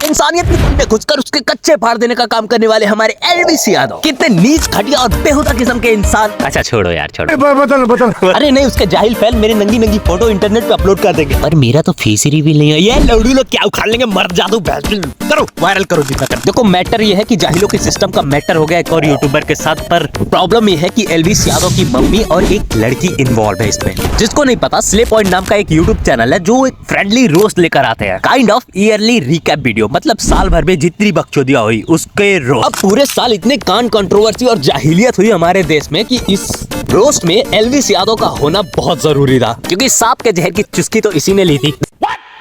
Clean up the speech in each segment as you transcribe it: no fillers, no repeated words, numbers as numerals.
इंसानियत की दुनिया में घुसकर उसके कच्चे फाड़ देने का काम करने वाले हमारे एलवीस यादव कितने नीच, घटिया और बेहुदा किस्म के इंसान। अच्छा छोड़ो यार, छोड़ो। बता। अरे नहीं, उसके जाहिल फैन मेरी नंगी नंगी फोटो इंटरनेट पे अपलोड कर देंगे। पर मेरा तो फेस ही रिवील नहीं है। ये लौड़ू लोग क्या उखाड़ लेंगे, मर जादू। करो वायरल करो जितना कर। देखो मैटर ये है कि जाहिलों के सिस्टम का मैटर हो गया एक और यूट्यूबर के साथ। पर प्रॉब्लम ये है कि एलवीस यादव की मम्मी और एक लड़की इन्वॉल्व है इसमें। जिसको नहीं पता, स्ले पॉइंट नाम का एक यूट्यूब चैनल है जो एक फ्रेंडली रोस्ट लेकर आते हैं। Kind of yearly recap video, मतलब साल भर में जितनी बकचोदियां हुई उसके रोस्ट। अब पूरे साल इतने कांड कंट्रोवर्सी और जाहिलियत हुई हमारे देश में कि इस रोस्ट में एलवीस यादव का होना बहुत जरूरी था, क्योंकि सांप के जहर की चुस्की तो इसी ने ली थी।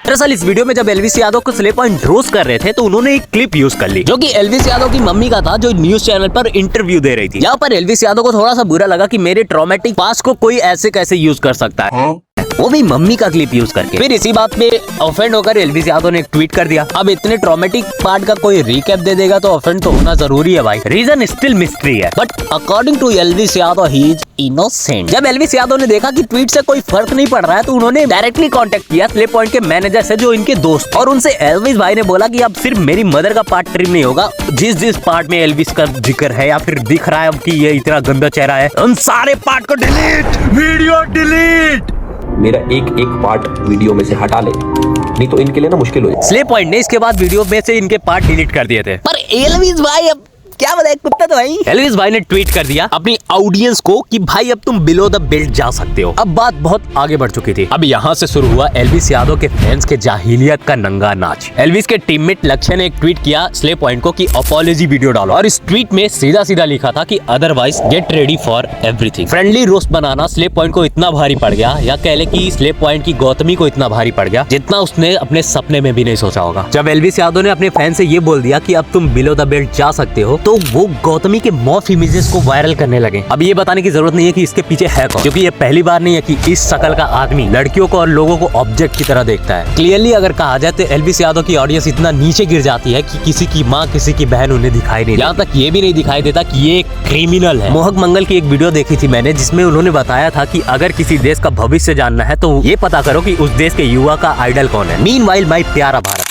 दरअसल इस वीडियो में जब एलवीस यादव को स्ले पॉइंट रोस्ट कर रहे थे तो उन्होंने एक क्लिप यूज कर ली जो कि एलवीस यादव की मम्मी का था, जो न्यूज चैनल पर इंटरव्यू दे रही थी। यहाँ पर एलवीस यादव को थोड़ा सा बुरा लगा कि मेरे ट्रॉमेटिक पास्ट को कोई ऐसे कैसे यूज कर सकता है, वो भी मम्मी का क्लिप यूज करके। फिर इसी बात पे ऑफेंड होकर एलवीस यादव ने एक ट्वीट कर दिया। अब इतने ट्रॉमेटिक पार्ट का कोई रिकैप दे देगा तो ऑफेंड तो होना जरूरी है भाई। रीजन स्टिल मिस्ट्री है, but according to Elvish Yadav he is innocent. जब एलवीस यादव ने देखा कि ट्वीट से कोई फर्क नहीं पड़ रहा है तो उन्होंने डायरेक्टली कांटेक्ट किया स्ले पॉइंट के मैनेजर से, जो इनके दोस्त, और उनसे एलवीस भाई ने बोला कि अब सिर्फ मेरी मदर का पार्ट ट्रिम नहीं होगा, जिस पार्ट में एलवीस का जिक्र है या फिर दिख रहा है कि ये इतना गंदा चेहरा है, उन सारे पार्ट को डिलीट, वीडियो डिलीट। मेरा एक पार्ट वीडियो में से हटा ले, नहीं तो इनके लिए ना मुश्किल हो जाए। स्ले पॉइंट ने इसके बाद वीडियो में से इनके पार्ट डिलीट कर दिए थे। पर एलवीस भाई अब क्या बताए, कुत्ता तो भाई। एलवीस भाई ने ट्वीट कर दिया अपनी ऑडियंस को कि भाई अब तुम बिलो द बेल्ट जा सकते हो। अब बात बहुत आगे बढ़ चुकी थी। अब यहाँ से शुरू हुआ एलवीस यादव के फैंस के जाहिलियत का नंगा नाच। एलवीस के टीममेट लक्ष्य ने एक ट्वीट किया स्ले पॉइंट को कि अपॉलॉजी वीडियो डालो, और इस ट्वीट में सीधा सीधा लिखा था कि otherwise get ready for everything. Friendly roast banana slay point को इतना भारी पड़ गया, या कह ले कि स्ले पॉइंट की गौतमी को इतना भारी पड़ गया जितना उसने अपने सपने में भी नहीं सोचा होगा। जब एलवीस यादव ने अपने फैन से ये बोल दिया कि अब तुम बिलो द बेल्ट जा सकते हो, तो वो गौतमी के मॉर्फ इमेजेस को वायरल करने लगे। अब ये बताने की जरूरत नहीं है कि इसके पीछे है कौन, क्योंकि ये पहली बार नहीं है कि इस शक्ल का आदमी लड़कियों को और लोगों को ऑब्जेक्ट की तरह देखता है। क्लियरली अगर कहा जाए तो एलवीस यादव की ऑडियंस इतना नीचे गिर जाती है कि किसी की माँ, किसी की बहन उन्हें दिखाई नहीं, यहाँ तक ये भी नहीं दिखाई देता कि ये क्रिमिनल है। मोहक मंगल की एक वीडियो देखी थी मैंने, जिसमें उन्होंने बताया था कि अगर किसी देश का भविष्य जानना है तो ये पता करो कि उस देश के युवा का आइडल कौन है। मीनवाइल माय प्यारा भारत।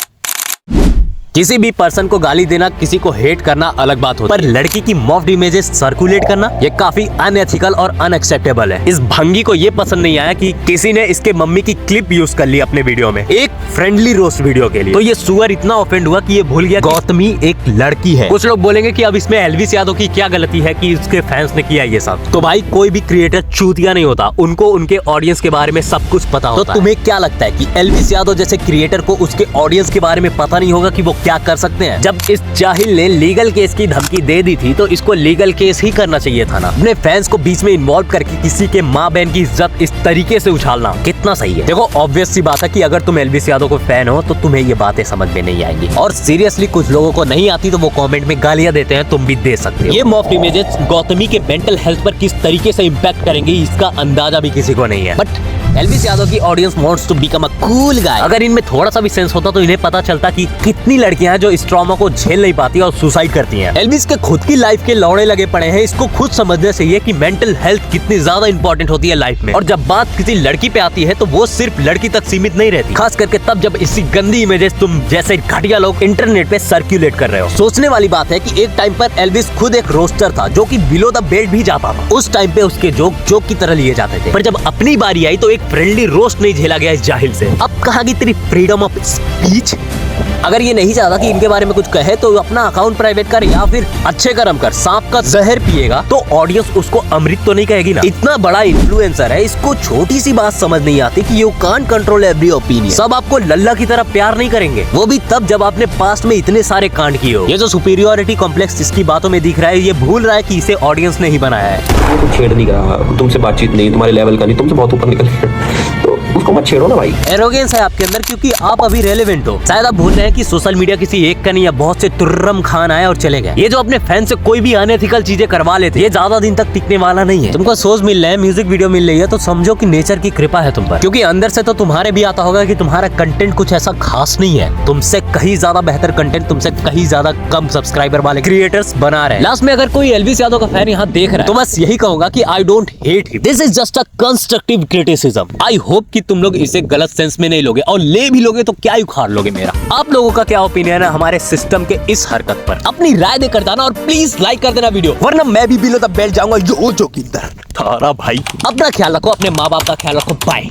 किसी भी पर्सन को गाली देना, किसी को हेट करना अलग बात होती है, पर लड़की की मॉफ्ड इमेजेस सर्कुलेट करना ये काफी अनएथिकल और अनएक्सेप्टेबल है। इस भंगी को ये पसंद नहीं आया कि किसी ने इसके मम्मी की क्लिप यूज कर ली अपने वीडियो में, एक फ्रेंडली रोस्ट वीडियो के लिए। तो ये सुअर इतना ऑफेंड हुआ कि ये भूल गया गौतमी एक लड़की है। कुछ लोग बोलेंगे कि अब इसमें एलवीस यादव की क्या गलती है कि उसके फैंस ने किया ये सब। तो भाई कोई भी क्रिएटर चूतिया नहीं होता, उनको उनके ऑडियंस के बारे में सब कुछ पता होता है। तो तुम्हें क्या लगता है कि एलवीस यादव जैसे क्रिएटर को उसके ऑडियंस के बारे में पता नहीं होगा कि वो क्या कर सकते हैं? जब इस जाहिल ने लीगल केस की धमकी दे दी थी तो इसको लीगल केस ही करना चाहिए था ना। अपने फैंस को बीच में इन्वॉल्व करके किसी के माँ बहन की इज्जत इस तरीके से उछालना कितना सही है? देखो ऑब्वियस सी बात है कि अगर तुम एलवीस यादव को फैन हो तो तुम्हें ये बातें समझ में नहीं आएंगी, और सीरियसली कुछ लोगों को नहीं आती तो वो कमेंट में गालियां देते हैं, तुम भी दे सकते हो। ये मॉफ्ड इमेजेस गौतमी के मेंटल हेल्थ पर किस तरीके से इम्पैक्ट करेंगे इसका अंदाजा भी किसी को नहीं है। बट एलवीस यादव की audience wants to become a cool guy. अगर इनमें थोड़ा सा भी सेंस होता तो इन्हें पता चलता कि कितनी लड़कियां हैं जो इस ट्रॉमा को झेल नहीं पाती और सुसाइड करती हैं। एलवीस के खुद की लाइफ के लौड़े लगे पड़े हैं, इसको खुद समझने चाहिए कि मेंटल हेल्थ कितनी ज्यादा इंपॉर्टेंट होती है लाइफ में। और जब बात किसी लड़की पे आती है तो वो सिर्फ लड़की तक सीमित नहीं रहती, खास करके तब जब इसी गंदी इमेजेस तुम जैसे घटिया लोग इंटरनेट पे सर्कुलेट कर रहे हो। सोचने वाली बात है कि एक टाइम पर एलवीस खुद एक रोस्टर था जो कि बिलो द बेल्ट भी जाता था। उस टाइम पे उसके जोक की तरह लिए जाते थे, पर जब अपनी बारी आई तो एक फ्रेंडली रोस्ट नहीं झेला गया इस जाहिल से। अब कहाँ की तेरी फ्रीडम ऑफ स्पीच? अगर ये नहीं चाहता कि इनके बारे में कुछ कहे तो अपना अकाउंट प्राइवेट कर, या फिर अच्छे कर्म कर। सांप का जहर पिएगा तो ऑडियंस उसको अमृत तो नहीं कहेगी ना। इतना बड़ा इन्फ्लुएंसर है, इसको छोटी सी बात समझ नहीं आती कि you can't control every opinion. सब आपको लल्ला की तरह प्यार नहीं करेंगे, वो भी तब जब आपने पास्ट में इतने सारे कांड किए हो। ये जो सुपीरियोरिटी कॉम्प्लेक्स इसकी बातों में दिख रहा है, ये भूल रहा है कि इसे ऑडियंस ने ही बनाया है। कुछ छेड़ नहीं करा, तुमसे बातचीत नहीं, तुम्हारे लेवल का नहीं, तुमसे बहुत ऊपर निकल तो उसको मत छेड़ो ना भाई। एरोगेंस है आपके अंदर क्योंकि आप अभी रेलेवेंट हो। शायद आप भूल रहे हैं कि सोशल मीडिया किसी एक का नहीं है, बहुत से तुर्रम खान आए और चले गए। ये जो अपने फैन से कोई भी अनएथिकल चीजें करवा लेते, ये ज्यादा दिन तक टिकने वाला नहीं है। तुमको सोच मिल रहे हैं, म्यूजिक वीडियो मिल रही है, तो समझो कि नेचर की कृपा है तुम पर, क्योंकि अंदर से तो तुम्हारे भी आता होगा कि तुम्हारा कंटेंट कुछ ऐसा खास नहीं है। तुमसे कहीं ज्यादा बेहतर कंटेंट, तुमसे कहीं ज्यादा कम सब्सक्राइबर वाले क्रिएटर्स बना रहे हैं। लास्ट में अगर कोई एलवीस यादव का फैन यहाँ देख रहा है तो बस यही कहूंगा कि I don't hate him, this is just a constructive criticism. I hope कि तुम लोग इसे गलत सेंस में नहीं लोगे, और ले भी लोगे तो क्या ही उखाड़ लोगे मेरा। आप लोगों का क्या ओपिनियन है हमारे सिस्टम के इस हरकत पर? अपनी राय देकर जाना और प्लीज लाइक कर देना वीडियो, वरना मैं भी बिलो द बेल्ट जाऊंगा। जो जोगिंदर थारा भाई। अपना ख्याल रखो, अपने माँ बाप का ख्याल रखो। बाय।